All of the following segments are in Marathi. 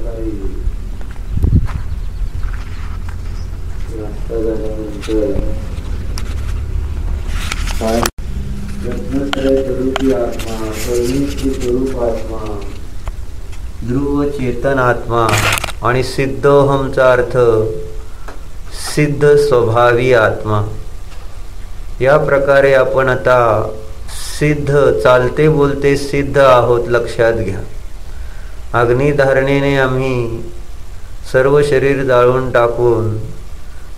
सकाळी नाश्ता झाल्यानंतर स्वरूपी आत्मा, परमेश्वर स्वरूप आत्मा, ध्रुव चेतन आत्मा आणि सिद्धोहमचा अर्थ सिद्ध स्वभावी आत्मा. या प्रकारे आपण आता सिद्ध, चालते बोलते सिद्ध आहोत, लक्षात घ्या. अग्निधारणेने आम्ही सर्व शरीर जाळून टाकून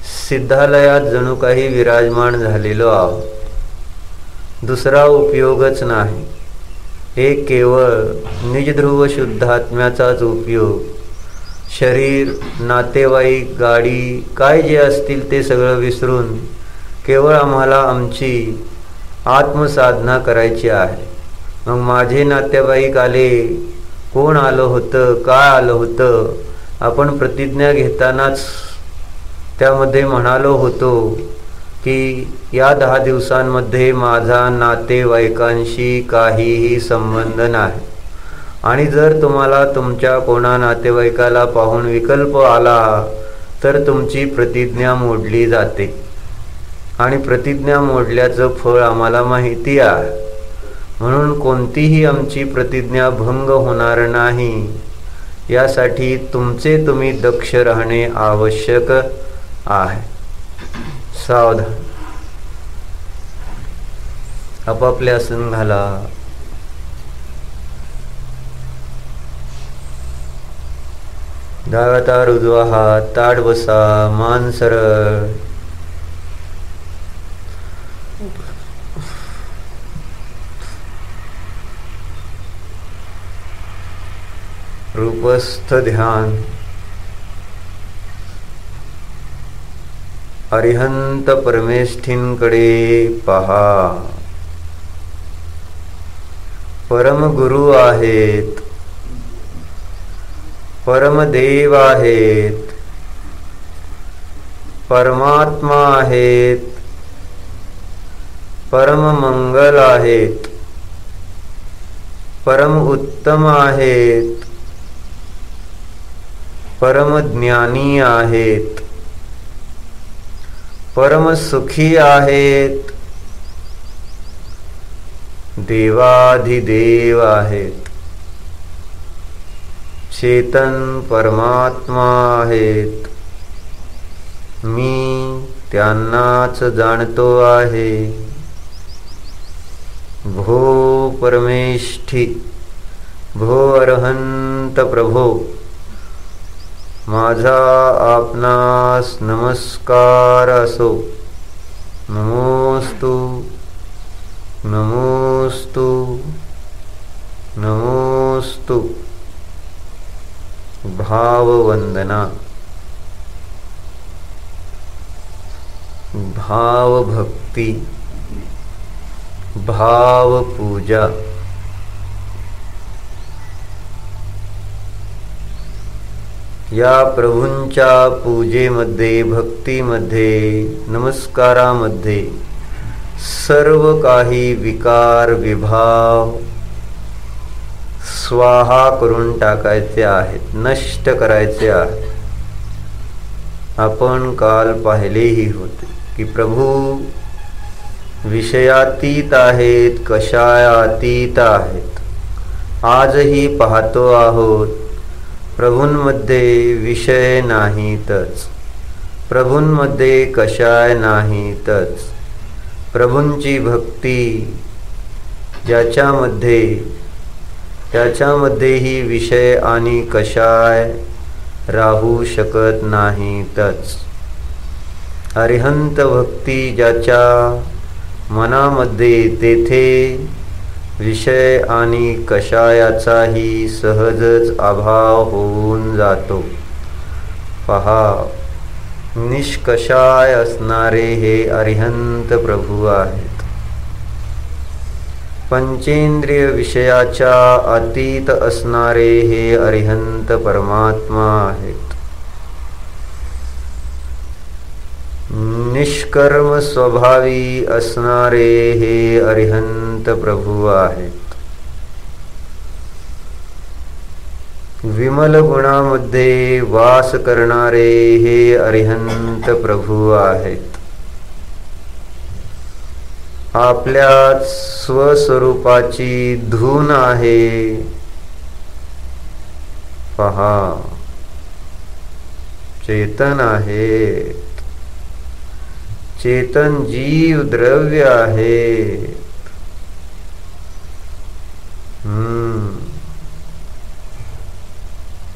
सिद्धालयात जणू काही विराजमान झालेलो आहोत. दुसरा उपयोगच नाही. हे केवळ निजध्रुव शुद्धात्म्याचाच उपयोग. शरीर, नातेवाईक, गाडी, काय जे असतील ते सगळं विसरून केवळ आम्हाला आमची आत्मसाधना करायची आहे. मग माझे नातेवाईक आले, कोण आलं होतं, काय आलं होतं, आपण प्रतिज्ञा घेतानाच त्यामध्ये म्हणालो होतो की या 10 दिवसांमध्ये माझा नातेवाईकांशी काहीही संबंध नाही. आणि जर तुम्हाला तुमच्या कोणा नातेवाईकाला पाहून विकल्प आला तर तुमची प्रतिज्ञा मोडली जाते. आणि प्रतिज्ञा मोडल्याचं फळ आम्हाला माहिती आहे. म्हणून कोणतीही आमची प्रतिज्ञा भंग होणार नाही, यासाठी तुमचे तुम्ही दक्ष राहणे आवश्यक आहे. सावधान. आपापले आसन घाला. डावा तार उजवा हात, ताठ बसा, मान सरळ. रूपस्थ ध्यान. अरिहंत परमेष्ठींकडे पहा. परमगुरु आहेत, परमदेव आहेत, परमात्मा आहेत, परम मंगल आहेत, परम उत्तम आहेत, परम ज्ञानी आहेत, परम सुखी आहेत, देवाधिदेव आहेत, चेतन परमात्मा आहेत. मी त्यांनाच जाणतो आहे. भो परमेष्ठी, भो अरहंत प्रभो, माझा आपणास नमस्कार असो. नमोस्तु, नमोस्तु, नमोस्तु. भाववंदना, भावभक्ती, भावपूजा. या प्रभूंच्या पूजेमध्ये, भक्तीमध्ये, नमस्कारामध्ये सर्व काही विकार, विभाव स्वाहा करून टाकायचे आहेत, नष्ट करायचे आहेत. आपण काल पाहिलेही होते की प्रभू विषयातीत आहेत, कषायातीत आहेत. आजही पाहतो आहोत प्रभूंमध्ये विषय नाहीतच, प्रभूंमध्ये कषाय नाहीतच. प्रभूंची भक्ती त्याच्यामध्येही विषय आणि कषाय राहू शकत नाहीतच. अरिहंत भक्ती ज्याच्या मनामध्ये, तेथे विषय आणि कषायाचाही सहजच अभाव होऊन जातो. पहा, निष्कषाय असणारे हे अरिहंत प्रभू आहेत. पंचेंद्रिय विषयाच्या अतीत असणारे हे अरिहंत परमात्मा आहेत. निष्कर्म स्वभावी असणारे हे अरिहंत प्रभू आहेत. विमल गुणामध्ये वास करणारे हे अरिहंत प्रभू आहेत. आपल्या स्वस्वरूपाची धून आहे. पहा, चेतन आहे. चेतन जीव द्रव्य आहे.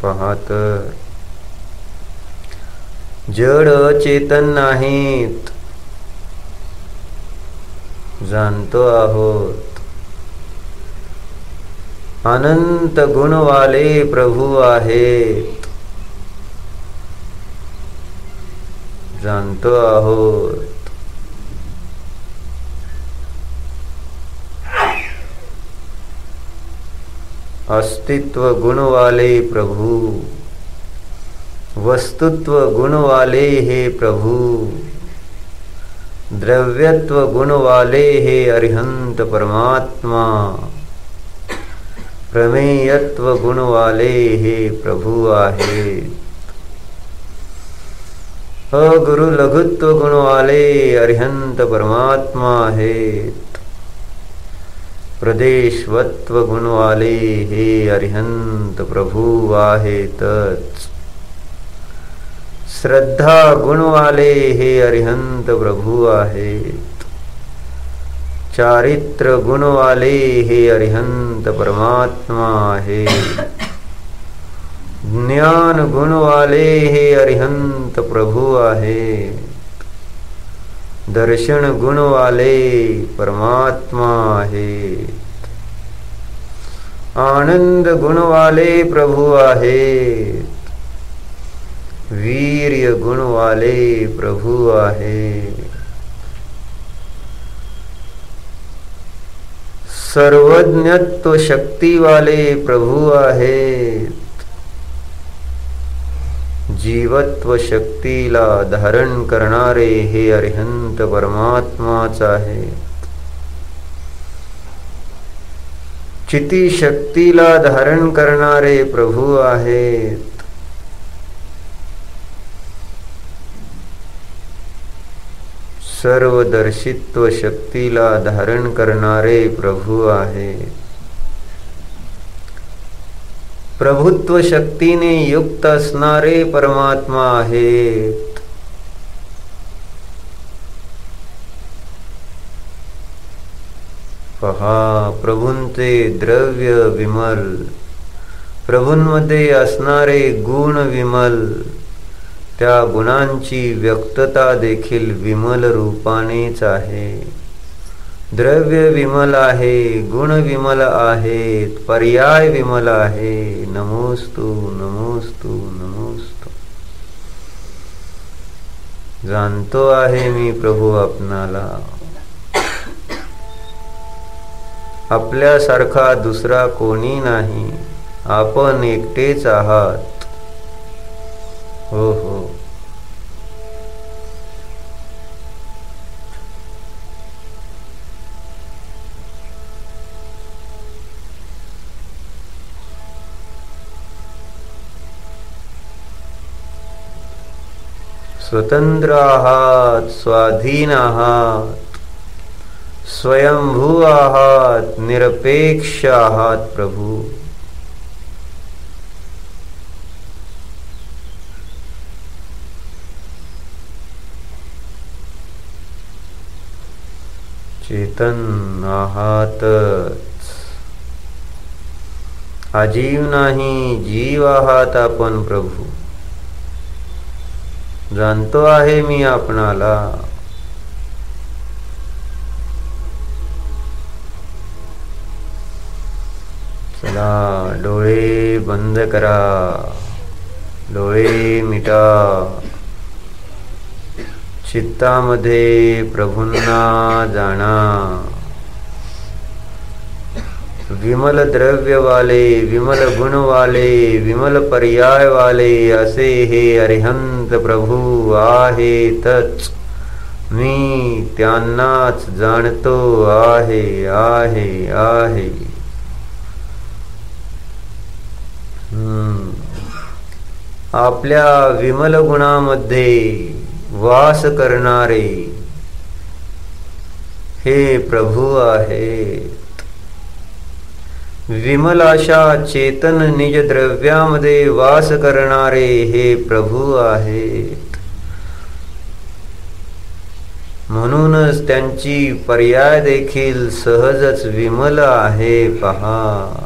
पहा तर जड चेतन नाहीत, जाणतो आहोत. अनंत गुणवाले प्रभू आहेत, जाणतो आहोत. अस्तित्व गुणवाले प्रभु, वस्तुत्व गुणवाले हे प्रभु, द्रव्यत्व गुणवाले हे अरिहंत परमात्मा, प्रमेयत्व गुणवाले हे प्रभु आहेत. अगुरु लघुत्व गुणवाले अरिहंत परमात्मा आहेत. प्रदेशवत्व गुणवाले हे अरिहंत प्रभु आहेतच. श्रद्धा गुणवाले हे अरिहंत प्रभु आहेत. चारित्र गुणवाले हे अरिहंत परमात्मा आहेत. ज्ञान गुणवाले हे अरिहंत प्रभु आहेत. दर्शन गुणवाले परमात्मा आहेत. आनंद गुणवाले प्रभु आहेत. वीर्य गुणवाले प्रभु आहेत. सर्वज्ञत्व शक्तिवाले प्रभु आहेत. जीवत्व शक्तीला धारण करणारे हे अरिहंत परमात्माच आहे. चिती शक्तीला धारण करणारे प्रभु आहेत. सर्वदर्शित्व शक्तीला धारण करणारे प्रभु आहेत. प्रभुत्व शक्तीने युक्त असणारे परमात्मा आहेत. पहा, प्रभूंचे द्रव्य विमल, प्रभूंमध्ये असणारे गुण विमल, त्या गुणांची व्यक्तता देखील विमल रूपानेच आहे. द्रव्य विमल आहे, गुण विमल आहेत, पर्याय विमल आहे. नमोस्तु नमोस्तु नमोस्तु. जाणतो आहे मी प्रभू आपणाला. आपल्यासारखा दुसरा कोणी नाही. आपण एकटेच आहात. हो हो. स्वतंत्र आहात, स्वाधीन आहात, स्वयंभू आहात, निरपेक्ष आहात प्रभू. चेतन आहातच. अजीव नाही, जीव आहात आपण प्रभू. जाणतो आहे मी आपणाला. चला, डोळे बंद करा, डोळे मिटा. चित्तामध्ये प्रभूंना जाणा. विमल द्रव्य वाले, विमल गुण वाले, विमल पर्याय वाले असे हे अरिहंत प्रभू आहेतच. मी त्यांनाच जाणतो आहे आहे आहे. आपल्या विमल गुणामध्ये वास करणारे हे प्रभू आहेत. विमल अशा चेतन निज द्रव्यामध्ये वास करणारे हे प्रभू आहेत. म्हणूनच त्यांची पर्याय देखील सहजच विमल आहे. पहा,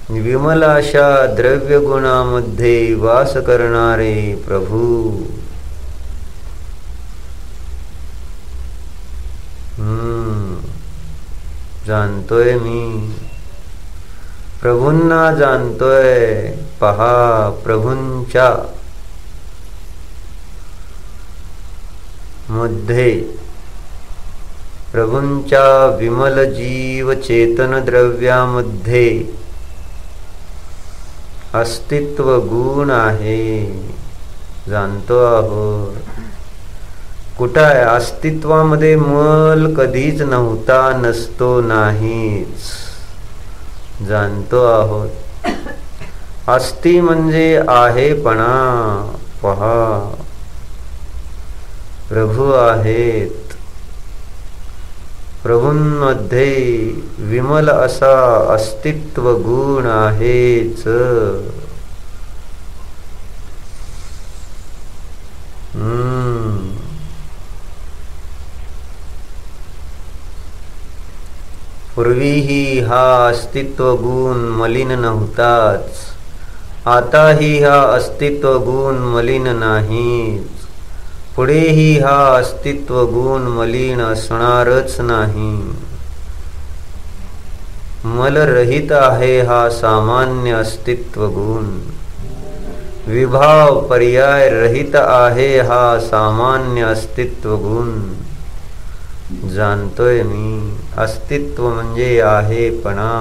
विमल अशा द्रव्य गुणामध्ये वास करणारे प्रभू. जाणतोय मी, प्रभूंना जाणतोय. पहा, प्रभूंच्या मध्ये, प्रभूंच्या विमल जीव चेतन द्रव्यामध्ये अस्तित्व गुण आहे. जाणतो आहोत. कुठं आहे? अस्तित्वामध्ये मल कधीच नव्हता, नसतो, नाहीच. जाणतो आहोत. अस्ति म्हणजे आहेपणा. पहा, प्रभू आहेत. प्रभूंमध्ये विमल असा अस्तित्व गुण आहेच. पूर्वीही हा अस्तित्व गुण मलिन नव्हताच. आताही हा अस्तित्व गुण मलिन नाहीच. पुढेही हा अस्तित्व गुण मलिन असणारच नाही. मलरहित आहे हा सामान्य अस्तित्व गुण. विभाव पर्याय रहित आहे हा सामान्य अस्तित्व गुण. जाणतोय मी, अस्तित्व म्हणजे आहेपणा.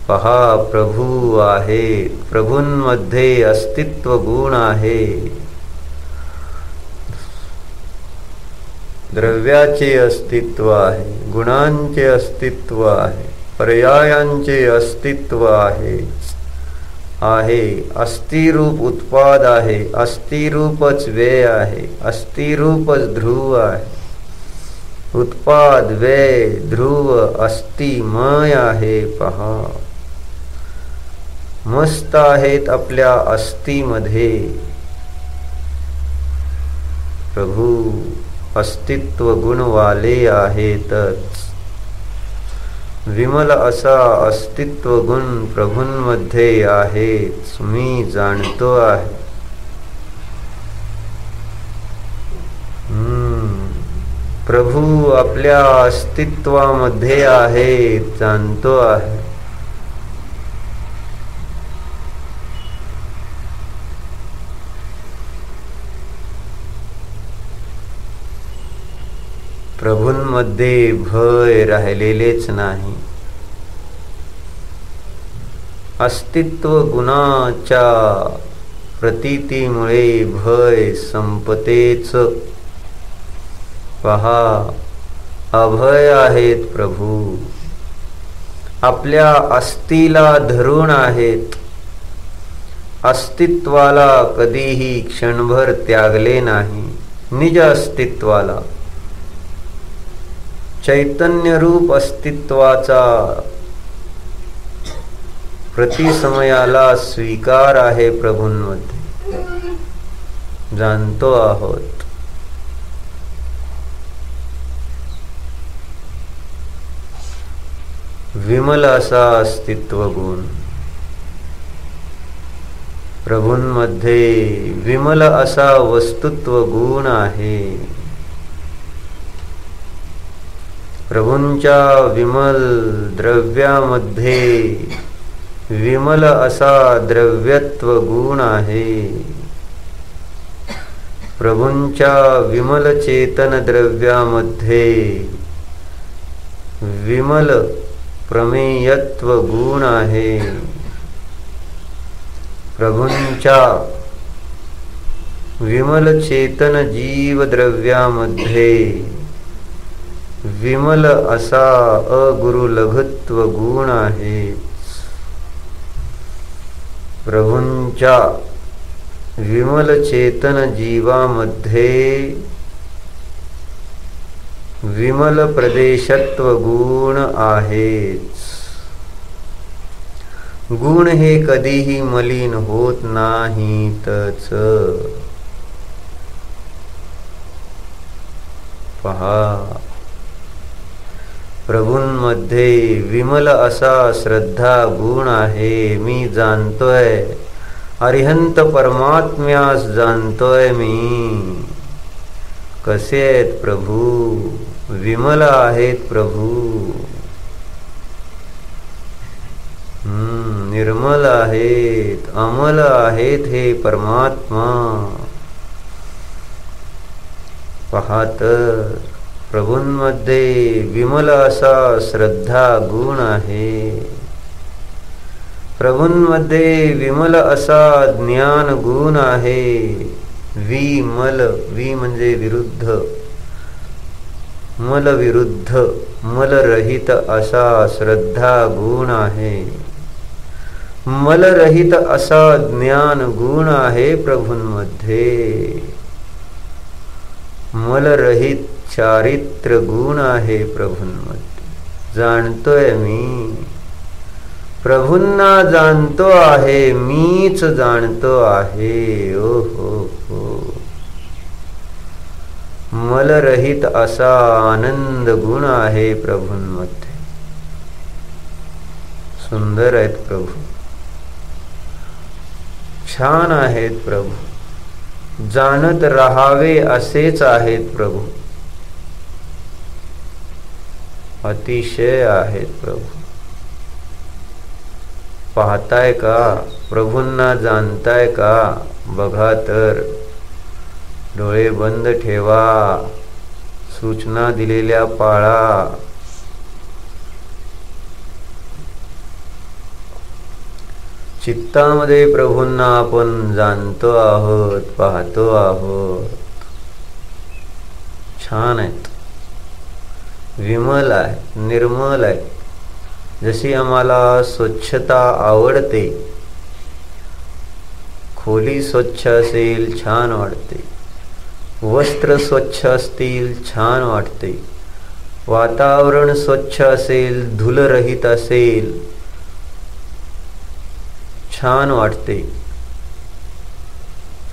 पहा, प्रभू आहे. प्रभूंमध्ये अस्तित्व गुण आहे. द्रव्याचे अस्तित्व आहे, गुणांचे अस्तित्व आहे, पर्यायांचे अस्तित्व आहे. अस्थिरूप उत्पाद आहे, अस्थिरूपच व्यय आहे, अस्थिरूपच ध्रुव आहे. उत्पाद, व्यय, ध्रुव, अस्थिमय आहे. पहा, मस्त आहेत आपल्या अस्थिमध्ये. प्रभू अस्तित्व गुणवाले आहेतच. विमल असा अस्तित्व गुण प्रभूंमध्ये आहेच. मी जाणतो आहे. प्रभू आपल्या अस्तित्वामध्ये आहेत. जाणतो आहे. प्रभूंमध्ये भय राहिलेलेच नाही. अस्तित्व गुणाच्या प्रतीतीमुळे भय संपतेच. पहा, अभय आहेत प्रभू. आपल्या अस्थिला धरून आहेत. अस्तित्वाला कधीही क्षणभर त्यागले नाही. निज अस्तित्वाला, चैतन्य रूप अस्तित्वाचा प्रतिसमयाला स्वीकार आहे प्रभूंमध्ये. जाणतो आहोत. विमल असा अस्तित्व गुण प्रभूंमध्ये, विमल असा वस्तुत्व गुण आहे. प्रभूंच्या विमल द्रव्यामध्ये विमल असा द्रव्यत्व गुण आहे. प्रभूंच्या विमल चेतन द्रव्यामध्ये विमल प्रमेयत्व गुण आहे. प्रभूंच्या विमल चेतन जीव द्रव्यामध्ये विमल असा अगुरु लघुत्व गुण आहे. प्रभूंच्या विमल चेतन जीवामध्ये विमल प्रदेशत्व गुण आहेच. गुण हे कधीही मलिन होत नाहीतच. पहा, प्रभूंमध्ये विमल असा श्रद्धा गुण आहे. मी जाणतोय, अरिहंत परमात्म्यास जाणतोय मी. कसे आहेत प्रभू? विमल आहेत प्रभू. निर्मल आहेत, अमल आहेत हे परमात्मा. पहा तर, प्रभूंमध्ये विमल असा श्रद्धा गुण आहे. प्रभूंमध्ये विमल असा ज्ञान गुण आहे. विमल, वि म्हणजे विरुद्ध, मल विरुद्ध, मलरहित असा श्रद्धा गुण आहे. मलरहित असा ज्ञान गुण आहे प्रभूंमध्ये. मलरहित चारित्र गुण आहे प्रभूंमध्ये. जाणतोय मी, प्रभूंना जाणतो आहे, मीच जाणतो आहे. ओ हो हो. मलरहित असा आनंद गुण आहे प्रभूंमध्ये. सुंदर आहेत प्रभू, छान आहेत प्रभू. जाणत राहावे असेच आहेत प्रभू. अतिशय आहेत प्रभू. पाहताय का? प्रभूंना जाणताय का? बघा तर, डोळे बंद ठेवा, सूचना दिलेल्या पाळा. चित्तामध्ये प्रभूंना आपण जाणतो आहोत, पाहतो आहोत. छान आहेत, विमल आहे, निर्मल आहे. जशी आम्हाला स्वच्छता आवडते, खोली स्वच्छ असेल छान वाटते, वस्त्र स्वच्छ असतील छान वाटते, वातावरण स्वच्छ असेल, धूलरहित असेल छान वाटते.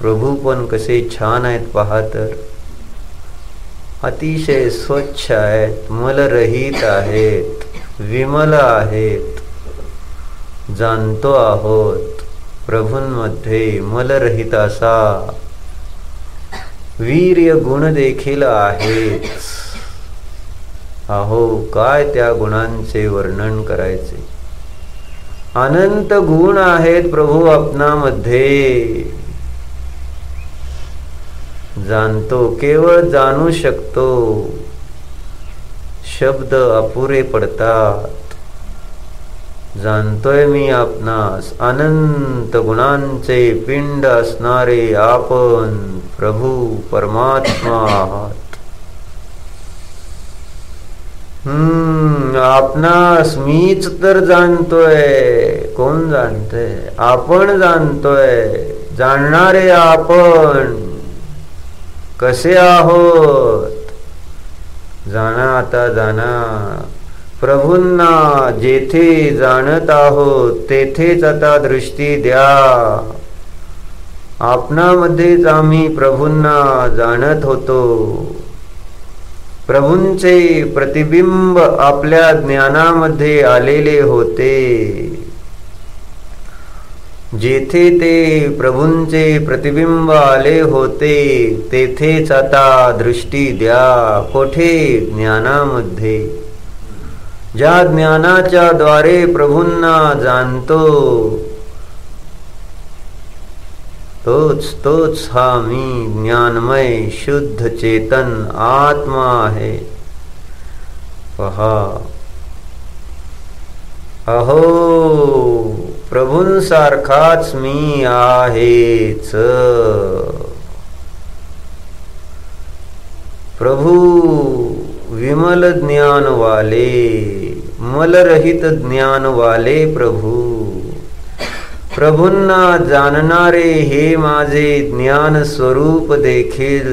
प्रभू पण कसे छान आहेत पहा तर. अतिशय स्वच्छ आहेत, मलरहित आहेत, विमल आहेत. जाणतो आहोत प्रभूंमध्ये मलरहित असा वीर्य गुण देखील आहेत. अहो, काय त्या गुणांचे वर्णन करायचे. अनंत गुण आहेत प्रभू आपणामध्ये. जाणतो, केवळ जाणू शकतो. शब्द अपुरे पडतात. जाणतोय मी आपणास, अनंत गुणांचे पिंड असणारे आपण प्रभू परमात्मा आहात. आपणास मीच तर जाणतोय. कोण जाणतोय? आपण जाणतोय. जाणणारे आपण कसे आहोत? जाणा आता, जाणा. प्रभूंना जेथे जाणत आहोत तेथेच आता दृष्टी द्या. आपणामध्येच आम्ही प्रभूंना जाणत होतो. प्रभूंचे प्रतिबिंब आपल्या ज्ञानामध्ये आलेले होते. जेथे ते प्रभूंचे प्रतिबिंब आले होते तेथेच आता दृष्टी द्या. कोठे? ज्ञानामध्ये. ज्या ज्ञानाच्या द्वारे प्रभूंना जाणतो तोच हा मी ज्ञानमय शुद्ध चेतन आत्मा आहे. पहा, अहो, प्रभूंसारखाच मी आहेच. प्रभू विमल ज्ञान वाले, मलरहित ज्ञान वाले प्रभु, प्रभूंना जाणणारे हे माझे ज्ञान स्वरूप देखील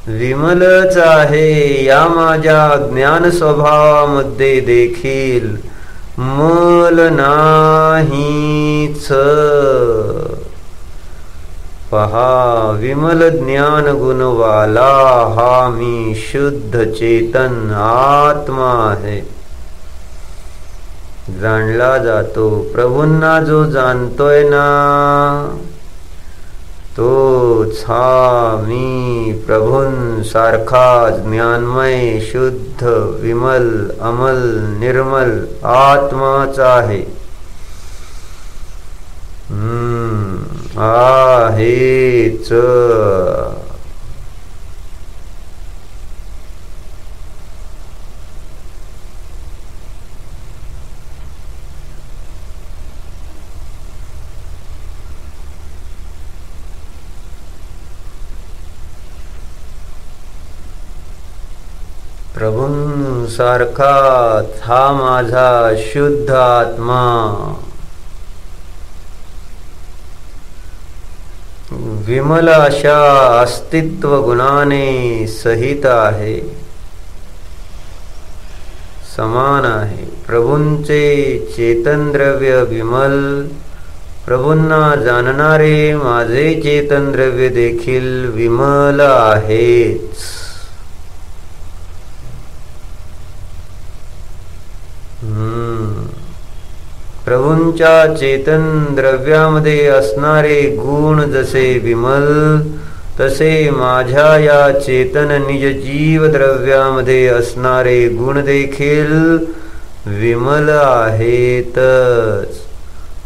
विमलच आहे. या माझ्या ज्ञान स्वभावामध्ये देखील मल नाहीच. पहा, विमल ज्ञान गुणवाला हा मी शुद्ध चेतन आत्मा आहे. जाणला जातो. प्रभूंना जो जाणतोय ना, तोच हा मी प्रभूंसारखा ज्ञानमय शुद्ध विमल अमल निर्मल आत्माच आहे. आहेच. प्रभूंसारखा हा माझा शुद्ध आत्मा विमल अशा अस्तित्व गुणाने सहित आहे, समान आहे. प्रभूंचे चेतन द्रव्य विमल, प्रभूंना जाणणारे माझे चेतन द्रव्य देखील विमल आहेच. प्रभूंच्या चेतन द्रव्यामध्ये असणारे गुण जसे विमल, तसे माझ्या या चेतन निज जीव द्रव्यामध्ये असणारे गुण देखील विमल आहेतच.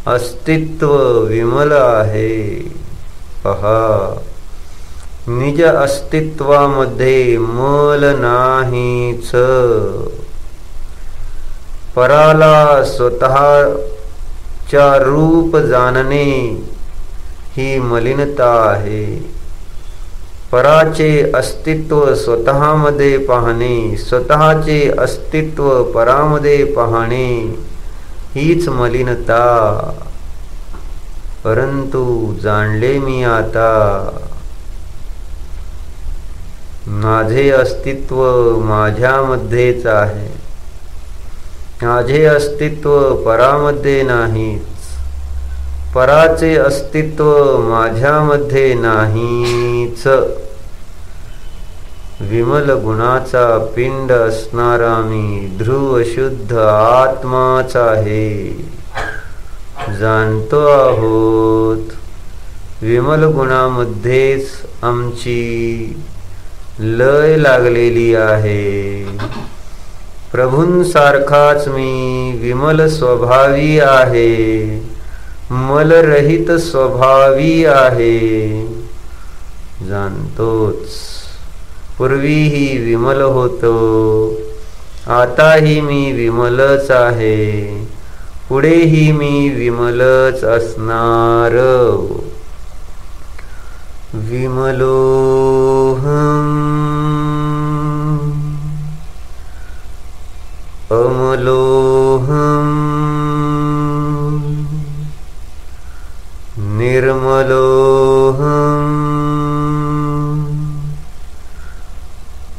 अस्तित्व विमल आहे. पहा, निज अस्तित्वामध्ये मल नाहीच. पराला स्वतःच्या रूप जाणणे ही मलिनता आहे. पराचे अस्तित्व स्वतःमध्ये पाहणे, स्वतःचे अस्तित्व परामध्ये पाहणे हीच मलिनता. परंतु जाणले मी आता, माझे अस्तित्व माझ्यामध्येच आहे. माझे अस्तित्व परामध्ये नाहीच. पराचे अस्तित्व माझ्यामध्ये नाहीच. विमल गुणाचा पिंड असणारा मी ध्रुव शुद्ध आत्माच आहे. जाणतो आहोत. विमल गुणामध्येच आमची लय लागलेली आहे. प्रभूंसारखाच मी विमल स्वभावी आहे, मलरहित स्वभावी आहे. जाणतोच. पूर्वीही विमल होतो, आताही मी विमलच आहे, पुढेही मी विमलच असणार. विमलोहम अमलोहम निर्मलोहम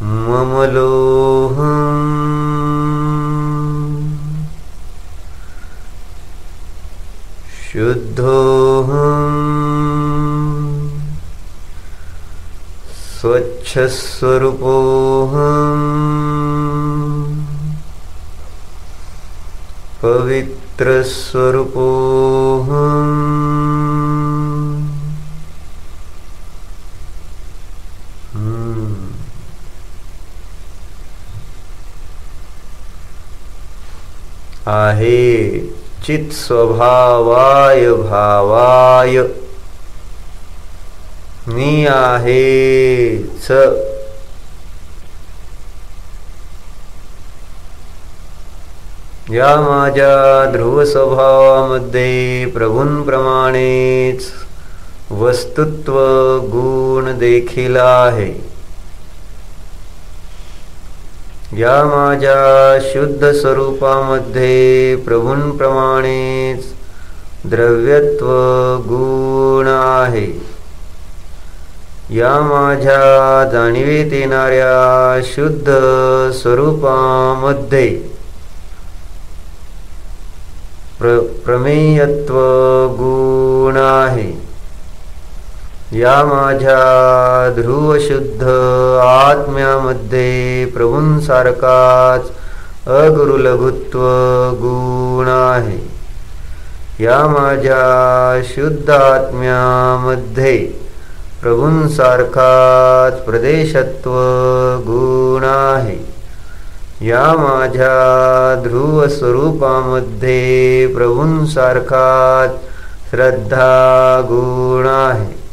ममलोहम शुद्धोहम स्वच्छस्वरूपोहम पवित्र स्वरूपोहम आहे चित स्वभावाय भावाय मी आहेच. या माझ्या ध्रुव स्वभावामध्ये प्रभूंप्रमाणेच वस्तुत्व गुण देखील आहे. या माझ्या शुद्ध स्वरूपामध्ये प्रभूंप्रमाणेच द्रव्यत्व गुण आहे. या माझ्या जाणीवेत येणाऱ्या शुद्ध स्वरूपामध्ये प्रमेयत्व गुण आहे. या माझ्या ध्रुवशुद्ध आत्म्यामध्ये प्रभूंसारखाच अगुरुलघुत्व गुण आहे. या माझ्या शुद्ध आत्म्यामध्ये प्रभूंसारखाच प्रदेशत्व गुण आहे. या माझ्या ध्रुव स्वरूपामध्ये प्रभूंसारखाच श्रद्धा गुण आहे.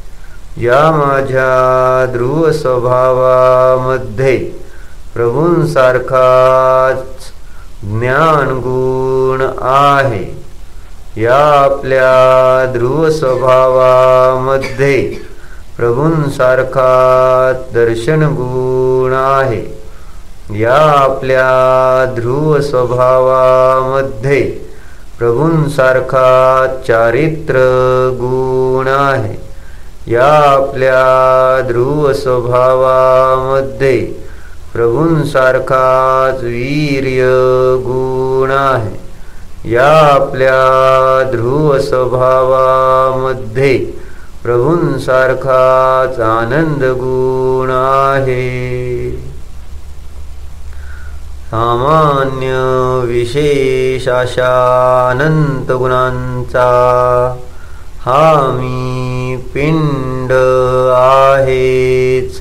या माझ्या ध्रुव स्वभावामध्ये प्रभूंसारखाच ज्ञान गुण आहे. या आपल्या ध्रुव स्वभावामध्ये प्रभूंसारखाच दर्शन गुण आहे. या आपल्या ध्रुव स्वभावामध्ये प्रभूंसारखाच चारित्र गुण आहे. या आपल्या ध्रुव स्वभावामध्ये प्रभूंसारखाच वीर्य गुण आहे. या आपल्या ध्रुव स्वभावामध्ये प्रभूंसारखाच आनंद गुण आहे. सामान्य विशेष अशा अनंत गुणांचा हा मी पिंड आहेच,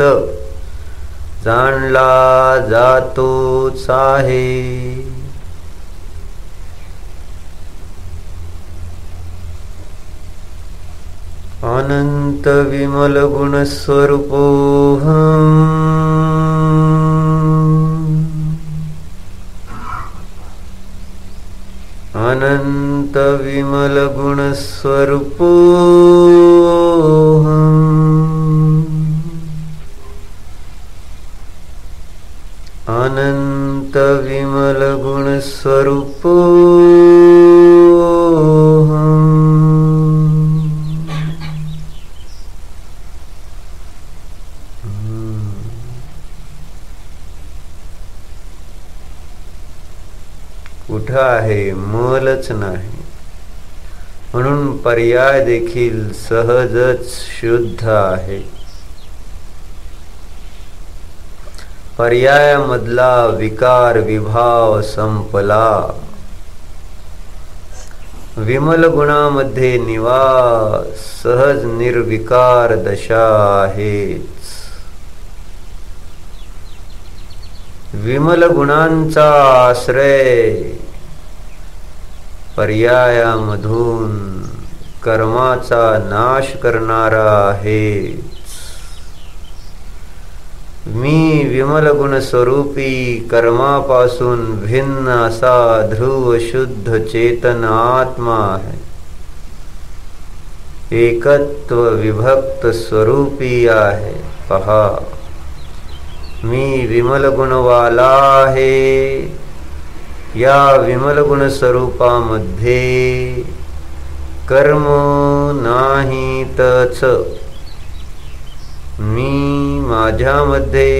जाणला जातोच आहे. अनंत विमल गुण स्वरूपोऽहम्. अनंत विमल गुण स्वरूपोऽहम्. अनंत विमल गुण स्वरूपोऽहम्. कुठं आहे? मलच नाही. म्हणून पर्याय देखील सहजच शुद्ध आहे. पर्यायामधला विकार विभाव संपला. विमल गुणामध्ये निवास सहज निर्विकार दशा आहेच. विमल गुणांचा आश्रय पर्यायामधून कर्माचा नाश करणारा आहेच. मी विमल गुण स्वरूपी कर्मापासून भिन्न असा ध्रुव शुद्ध चेतन आत्मा आहे. एकत्व विभक्त स्वरूपी आहे. पहा, मी विमल गुणवाला आहे. या विमल गुण स्वरूपामध्ये कर्म नाहीतच. मी माझ्यामध्ये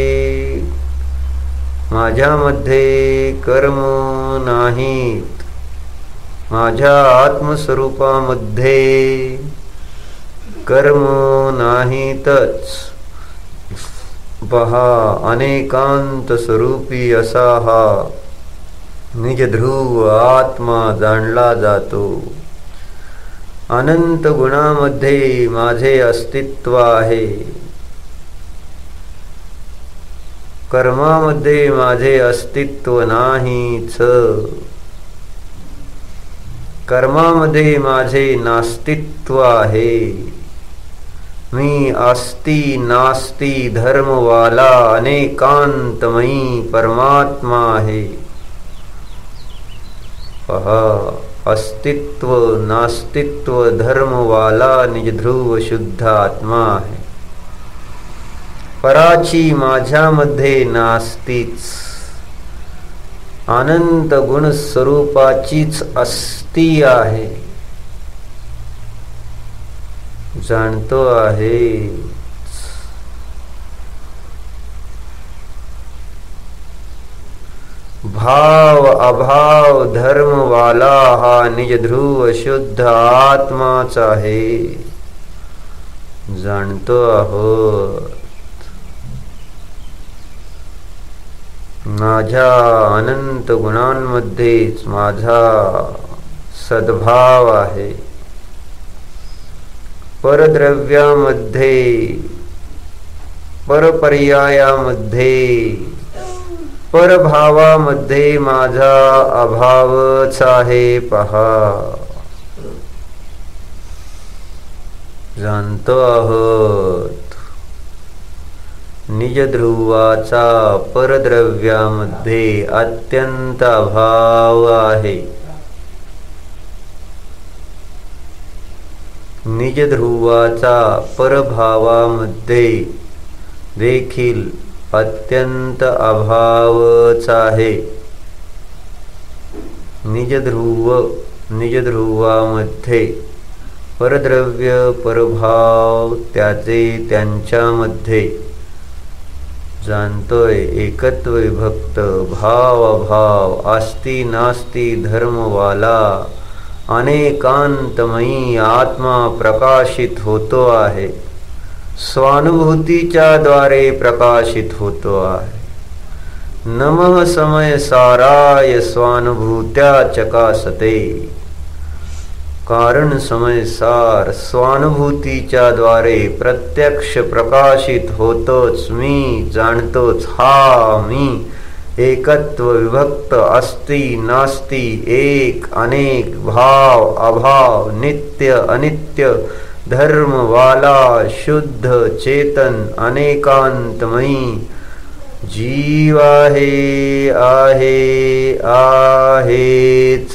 कर्म नाहीत. माझ्या आत्मस्वरूपामध्ये कर्म नाहीतच. पहा, अनेकांत स्वरूपी असा हा निज ध्रुव आत्मा जाणला जातो. अनंत गुणामध्ये माझे अस्तित्व आहे. कर्मामध्ये माझे अस्तित्व नाहीच. कर्मामध्ये माझे नास्तित्व आहे. मी अस्ति नास्ति धर्मवाला अनेकांतमयी परमात्मा आहे. पहा, अस्तित्व नास्तित्व धर्मवाला निज ध्रुव शुद्ध आत्मा आहे. पराची माझ्यामध्ये नास्तीच. अनंत गुण स्वरूपाचीच अस्ती आहे, जाणतो आहे. भाव अभाव धर्म वाला हा निज ध्रुव शुद्ध आत्माच आहे, जाणतो आहोत. माझ्या अनंत गुणांमध्येच माझा सद्भाव आहे. परद्रव्यामध्ये परपर्यायामध्ये परभावामध्ये माझा अभावच आहे पहा, जाणतो आहोत. निज ध्रुवाचा परद्रव्यामध्ये अत्यंत अभाव आहे. निज ध्रुवाचा परभावामध्ये देखील अत्यंत अभावच आहे. निज ध्रुवामध्ये परद्रव्य परभाव त्याचे त्यांच्यामध्ये जाणतोय एकत्व विभक्त भाव अभाव अस्ति नास्ति धर्मवाला अनेकांतमयी आत्मा प्रकाशित होतो आहे, स्वानुभूतीच्या द्वारे प्रकाशित होतो आहे. नमः समय साराय स्वानुभूत्या चकासते. कारण समय सार स्वानुभूतीच्या द्वारे प्रत्यक्ष प्रकाशित होतोच. मी जाणतोच हा मी एकत्व विभक्त अस्ति नास्ति एक अनेक भाव अभाव नित्य अनित्य धर्मवाला शुद्ध चेतन अनेकांतमयी जीव आहे आहेच.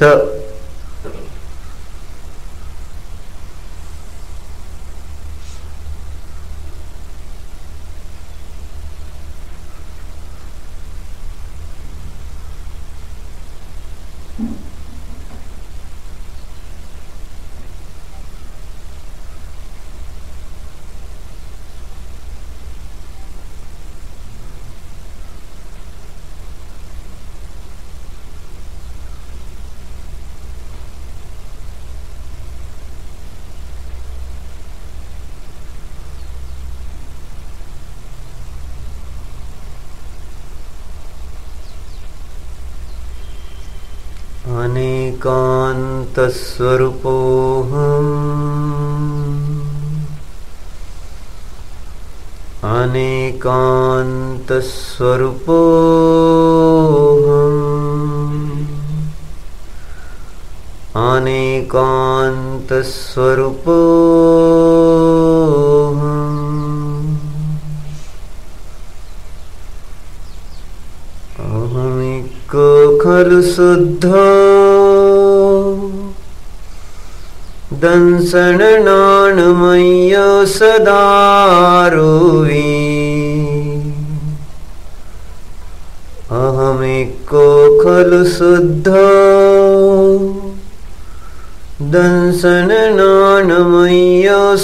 अनेकान्तस्वरूपोऽहम् अनेकान्तस्वरूपोऽहम् अनेकान्तस्वरूपोऽहम् अहमेको खलु शुद्धो दंसननाणमय्य सदारुवी. अहमेको खलु शुद्धो दंसननाणमय्य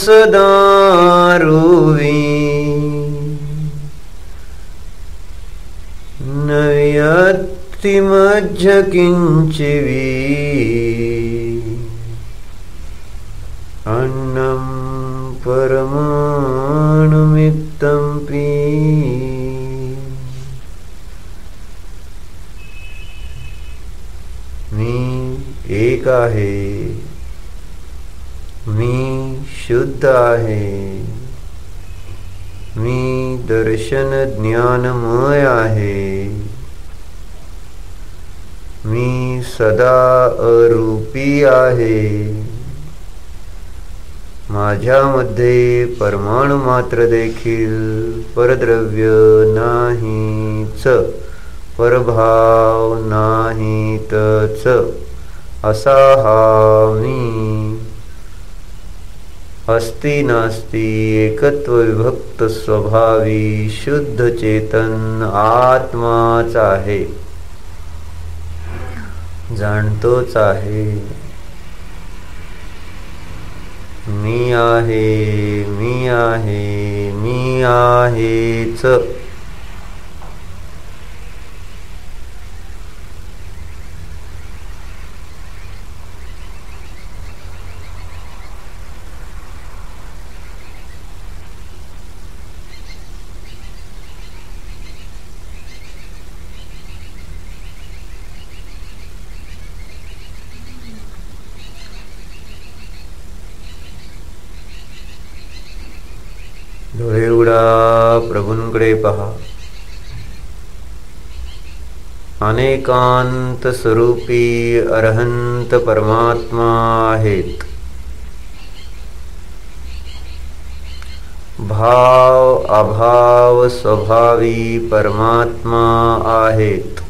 सदारुवी. न व्यक्तिमज्ज किंचिवी अन्नं परमाणुमित्तं पी. मी एक आहे, मी शुद्ध आहे, मी दर्शन ज्ञानमय आहे, मी सदा अरूपी आहे. माझ्यामध्ये परमाणु मात्र देखील परद्रव्य नाहीच, परभाव नाहीतच असा हा मी अस्ति नास्ति एकत्व विभक्त स्वभावी शुद्ध चेतन आत्माच आहे. जाणतोच आहे. मी आहे, मी आहे, मी आहेच. डोळे उघडा, प्रभूंकडे पहा. अनेकांत स्वरूपी अरहंत परमात्मा आहेत. भाव अभाव स्वभावी परमात्मा आहेत.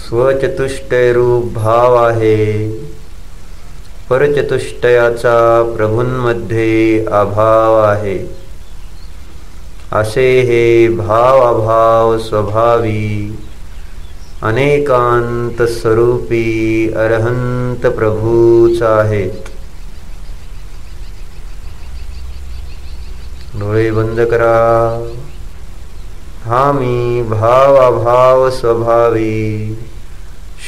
स्वचतुष्टय रूप भाव आहे. परचतुष्टयाचा प्रभूंमध्ये अभाव आहे. असे हे भाव अभाव स्वभावी अनेकांत स्वरूपी अरहंत प्रभूच आहेत. डोळे बंद करा. हा मी भाव अभाव स्वभावी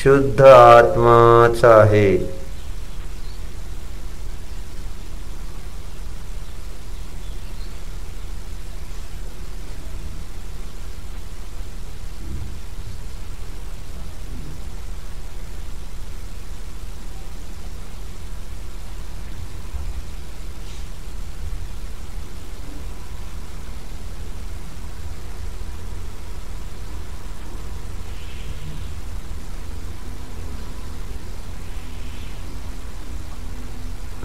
शुद्ध आत्माच आहे.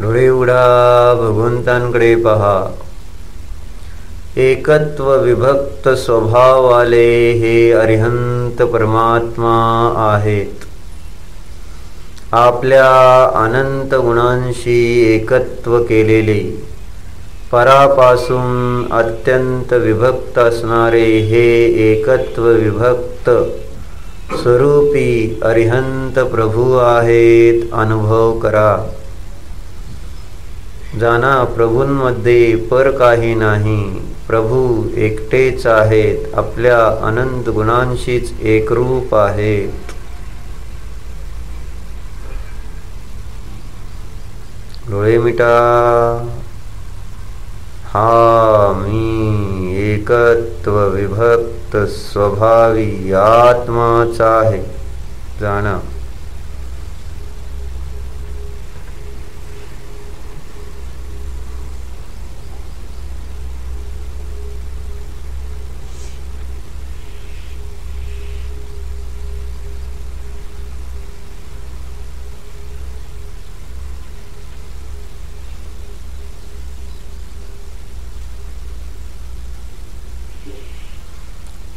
डोळे उघडा, भगवंतांकडे पहा. एकत्व विभक्त स्वभाववाले हे अरिहंत परमात्मा आहेत. आपल्या अनंत गुणांशी एकत्व केलेले, परापासून अत्यंत विभक्त असणारे हे एकत्व विभक्त स्वरूपी अरिहंत प्रभू आहेत. अनुभव करा. जाना, प्रभूंमध्ये पर काही नाही. प्रभू एकटेच आहेत. आपल्या अनंत गुणांशीच एकरूप आहेत. डोळे मिटा. हा मी एकत्व विभक्त स्वभावी आत्माच आहे. जाना.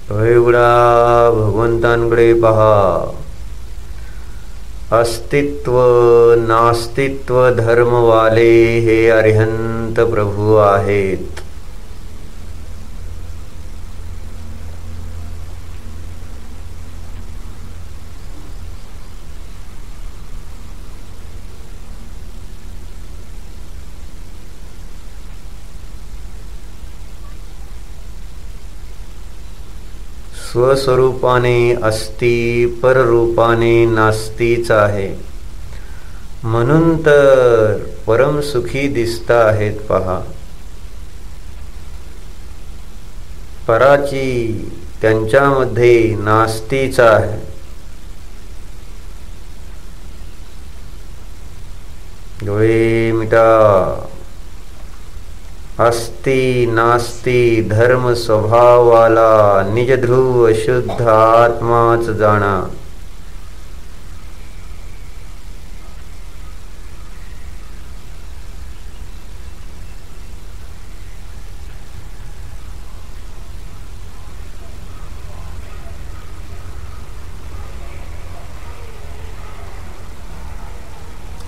डोळे उघडा, भगवंतांकडे पहा. अस्तित्व नास्तित्व धर्मवाले हे अरिहंत प्रभू आहेत. स्वस्वरूपाने अस्ति, पररूपाने नास्तीच आहे. म्हणून तर परम सुखी दिसता आहेत. पहा, पराची त्यांच्यामध्ये नास्तीच आहे. डोळे मिटा. अस्ति नास्ति धर्म स्वभावाला निज ध्रुव शुद्ध आत्माच जाणा.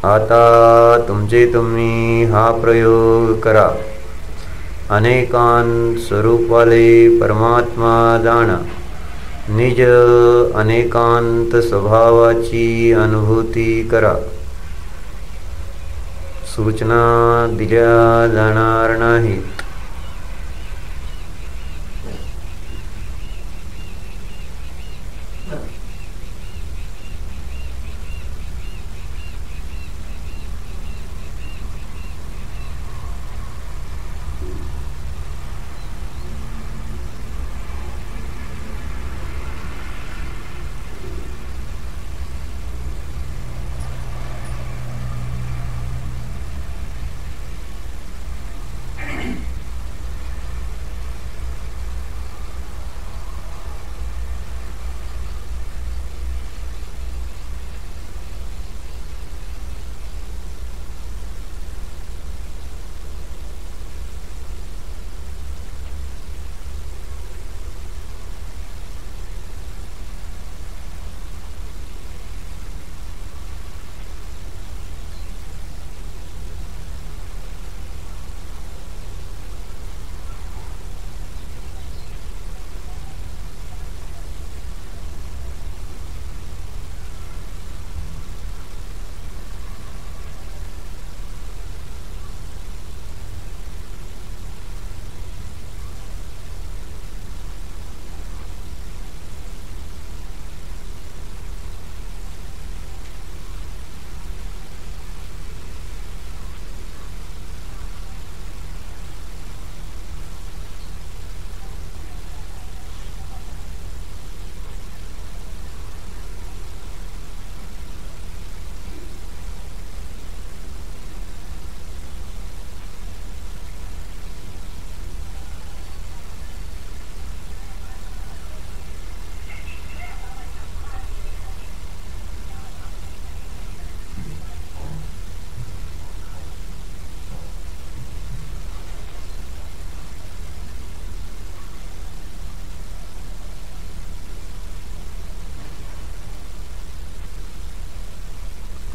आता तुमचे तुम्ही हा प्रयोग करा. अनेकांत स्वरूप वाले परमात्मा जाणा, निज अनेकांत स्वभावाची अनुभूती करा. सूचना दिल्या जाणार नाहीत.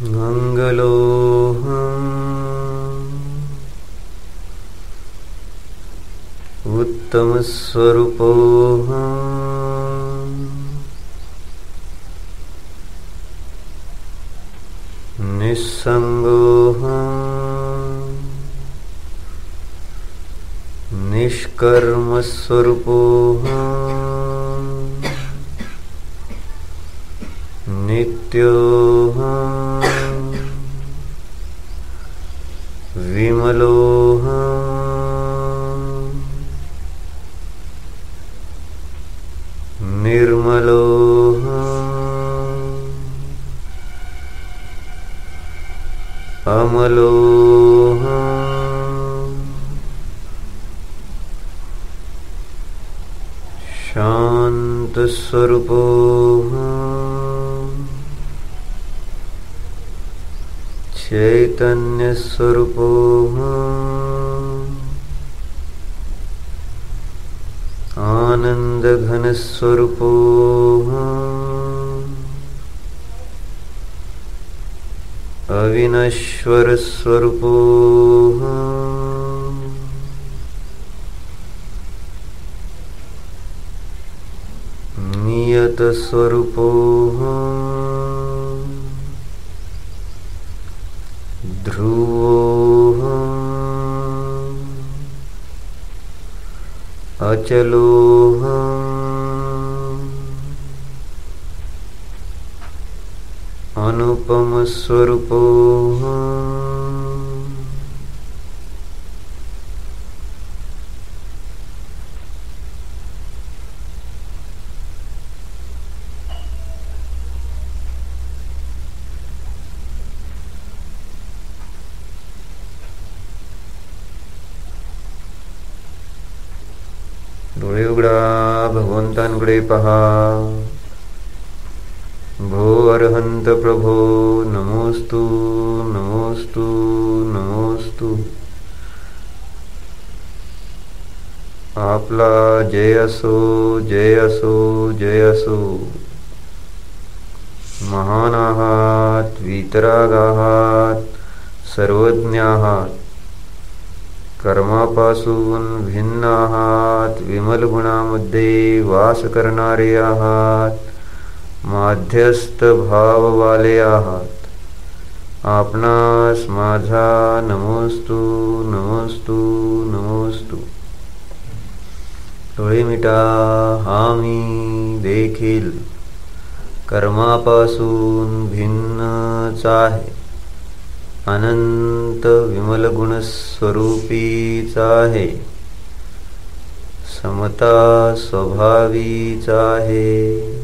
मंगलोऽहम् उत्तमस्वरूपोऽहम् निस्सङ्गोऽहम् निष्कर्मस्वरूपोऽहम् नित्योऽहम् विमलोऽहम् निर्मलोऽहम् अमलोऽहम् शान्तस्वरूपोऽहम् चैतन्यस्वरूपोऽहम् आनन्दघनस्वरूपोऽहम् अविनश्वरस्वरूपोऽहम् नियतस्वरूपोऽहम् ध्रुवोऽहम् अचलोऽहम् अनुपमस्वरूपोऽहम् डोळे उघडा, भगवंतांकडे पहा. भो अरहंत प्रभो नमोस्तु नमोस्तु नमोस्तु. आपला जय असो जय असो जय असो. महान आहात, वितराग आहात, सर्वज्ञ आहात. कर्मापासून भिन्न आहात, विमल गुणामध्ये वास करणारे आहात, माध्यस्थ भाववाले आहात. आपणास माझा नमोस्तु नमोस्तु नमोस्तु. डोळे मिटा. हा मी देखील कर्मापासून भिन्नच आहे, अनंत विमल गुणस्वरूपीच आहे, समता स्वभावीच आहे.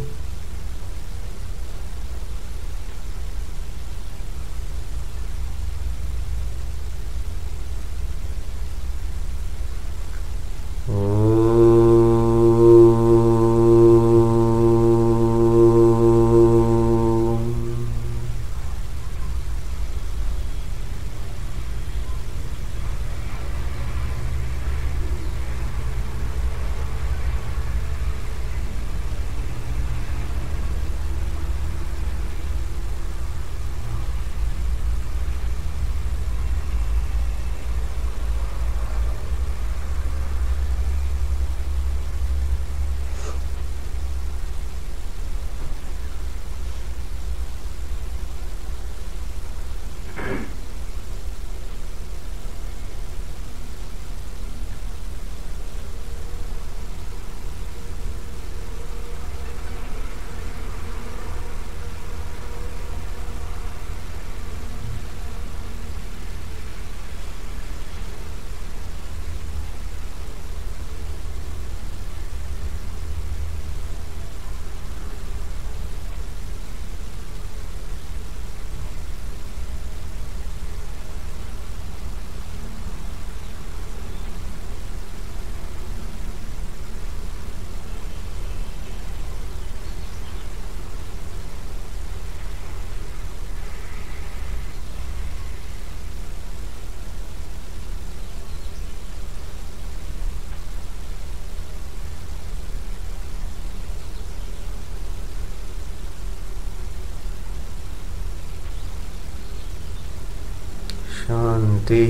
शांति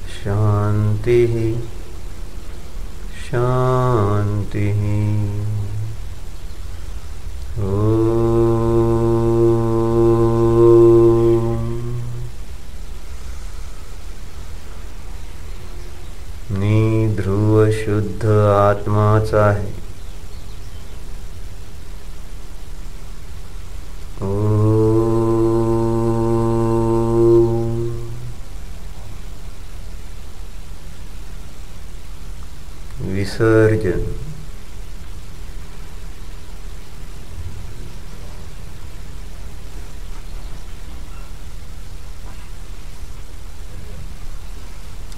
शांति शांति. मी ध्रुव शुद्ध आत्माच आहे. विसर्जन.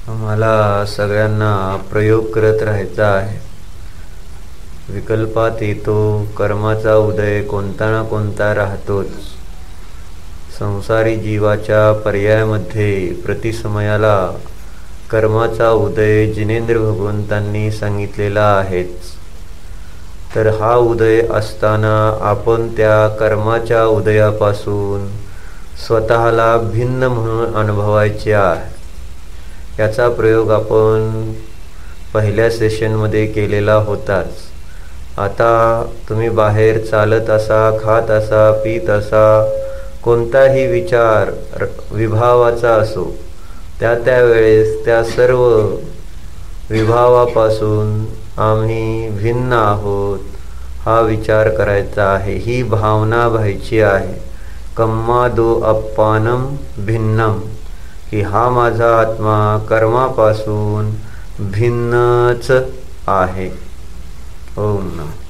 आम्हाला सगळ्यांना प्रयोग करत राहायचा आहे. विकल्पात येतो, कर्माचा उदय कोणता ना कोणता राहतोच. संसारी जीवाच्या पर्यायामध्ये प्रतिसमयाला कर्माचा उदय जिनेंद्र भगवंतांनी सांगितलेला आहेच. तर हा उदय असताना आपण त्या कर्माच्या उदयापासून स्वतःला भिन्न म्हणून अनुभवायचे आहे. याचा प्रयोग आपण पहिल्या सेशनमध्ये केलेला होताच. आता तुम्ही बाहेर चालत असा, खात असा, पीत असा, कोणताही विचार विभावाचा असो, त्या वेळेस त्या सर्व विभावापासून आम्ही भिन्न आहोत हा विचार करायचा आहे. ही भावना व्हायची आहे. कम्मादो अप्पानम भिन्नम, की हा माझा आत्मा कर्मापासून भिन्नच आहे. ओम नमः.